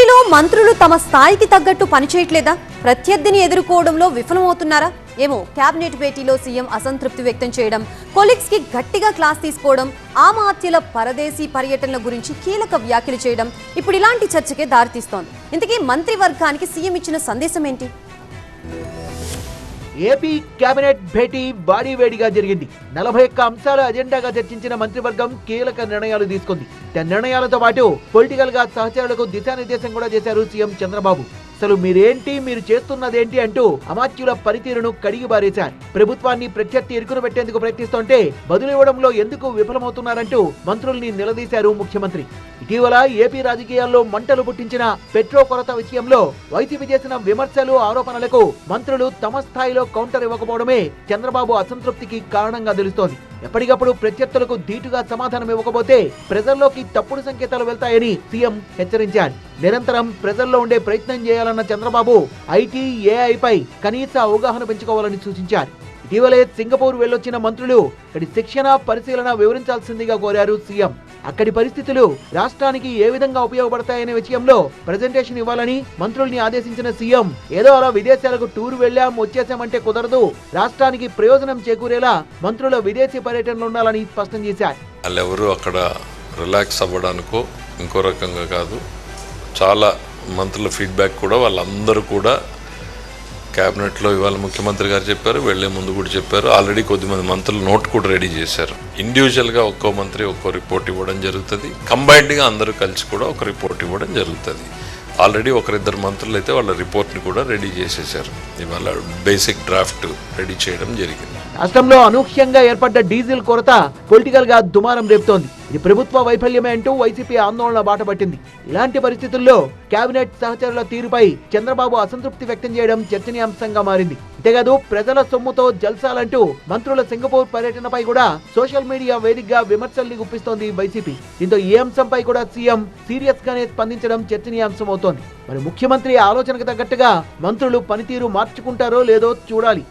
ఏపీలో మంత్రులు తమ స్థాయికి తగ్గట్టు పనిచేయట్లేదా? ప్రత్యర్థిని ఎదుర్కోవడంలో విఫలమవుతున్నారా? ఏమో కేబినెట్ భేటీలో సీఎం అసంతృప్తి వ్యక్తం చేయడం, కొలీగ్స్ కి గట్టిగా క్లాస్ తీసుకోవడం, ఆమాత్యుల పరదేశీ పర్యటనల గురించి కీలక వ్యాఖ్యలు చేయడం ఇప్పుడు ఇలాంటి చర్చకే దారితీస్తోంది. ఇంతకీ మంత్రివర్గానికి సీఎం ఇచ్చిన సందేశం ఏంటి? ఏపీ కేబినెట్ భేటీ భారీ వేడిగా జరిగింది. 41 అంశాల అజెండాగా చర్చించిన మంత్రివర్గం కీలక నిర్ణయాలు తీసుకుంది. నిర్ణయాలతో పాటు పొలిటికల్ గా సహచరులకు దిశానిర్దేశం కూడా చేశారు సీఎం చంద్రబాబు. అసలు మీరేంటి, మీరు చేస్తున్నదేంటి అంటూ అమాత్యుల పనితీరును కడిగి బారేశారు. ప్రభుత్వాన్ని ప్రత్యర్థి ఇరుకును పెట్టేందుకు ప్రయత్నిస్తుంటే బదులివ్వడంలో ఎందుకు విఫలమవుతున్నారంటూ మంత్రుల్ని నిలదీశారు ముఖ్యమంత్రి. ఇటీవల ఏపీ రాజకీయాల్లో మంటలు పుట్టించిన పెట్రో కొరత విషయంలో వైసీపీ చేసిన విమర్శలు, ఆరోపణలకు మంత్రులు తమ స్థాయిలో కౌంటర్ ఇవ్వకపోవడమే చంద్రబాబు అసంతృప్తికి కారణంగా తెలుస్తోంది. ఎప్పటికప్పుడు ప్రత్యర్థులకు ధీటుగా సమాధానం ఇవ్వకపోతే ప్రజల్లోకి తప్పుడు సంకేతాలు వెళ్తాయని సీఎం హెచ్చరించారు. నిరంతరం ప్రజల్లో ఉండే ప్రయత్నం చేయాలన్న చంద్రబాబు ఐటీ, ఏఐపై కనీస అవగాహన పెంచుకోవాలని సూచించారు. ఇటీవలే సింగపూర్ వెళ్లొచ్చిన మంత్రులు అక్కడి శిక్షణ, పరిశీలన వివరించాల్సిందిగా కోరారు సీఎం. అక్కడి పరిస్థితులు రాష్ట్రానికి ఏ విధంగా ఉపయోగపడతాయనే విషయంలో ప్రెజెంటేషన్ ఇవ్వాలని మంత్రుల్ని ఆదేశించిన సీఎం ఏదో అలా విదేశాలకు టూర్ వెళ్ళాం వచ్చేసామంటే కుదరదు, రాష్ట్రానికి ప్రయోజనం చేకూరేలా మంత్రుల విదేశీ పర్యటనలు ఉండాలని స్పష్టం చేశారు. వాళ్ళెవరూ అక్కడ రిలాక్స్ అవ్వడానికో ఇంకో రకంగా కాదు. చాలా మంత్రుల ఫీడ్బ్యాక్ కూడా వాళ్ళందరూ కూడా క్యాబినెట్లో ఇవాళ ముఖ్యమంత్రి గారు చెప్పారు, వెళ్లే ముందు కూడా చెప్పారు. ఆల్రెడీ కొద్దిమంది మంత్రులు నోట్ కూడా రెడీ చేశారు. ఇండివిజువల్గా ఒక్కో మంత్రి ఒక్కో రిపోర్ట్ ఇవ్వడం జరుగుతుంది. కంబైన్డ్గా అందరూ కలిసి కూడా ఒక రిపోర్ట్ ఇవ్వడం జరుగుతుంది. ఆల్రెడీ ఒకరిద్దరు మంత్రులు అయితే వాళ్ళ రిపోర్ట్ని కూడా రెడీ చేసేసారు. ఇవాళ బేసిక్ డ్రాఫ్ట్ రెడీ చేయడం జరిగింది. రాష్ట్రంలో అనూహ్యంగా ఏర్పడ్డ డీజిల్ కొరత పొలిటికల్ గా దుమారం రేపుతోంది. ఇది ప్రభుత్వ వైఫల్యమే అంటూ వైసీపీ ఆందోళన బాటపట్టింది. ఇలాంటి పరిస్థితుల్లో కేబినెట్ సహచరుల తీరుపై చంద్రబాబు అసంతృప్తి వ్యక్తం చేయడం చర్చనీయాంశంగా మారింది. అంతేకాదు ప్రజల సొమ్ముతో జల్సాలంటూ మంత్రుల సింగపూర్ పర్యటనపై కూడా సోషల్ మీడియా వేదికగా విమర్శల్ని గుప్పిస్తోంది వైసీపీ. దీంతో ఈ అంశంపై కూడా సీఎం సీరియస్ గానే స్పందించడం చర్చనీయాంశం అవుతోంది. మరి ముఖ్యమంత్రి ఆలోచనకు తగ్గట్టుగా మంత్రులు పనితీరు మార్చుకుంటారో లేదో చూడాలి.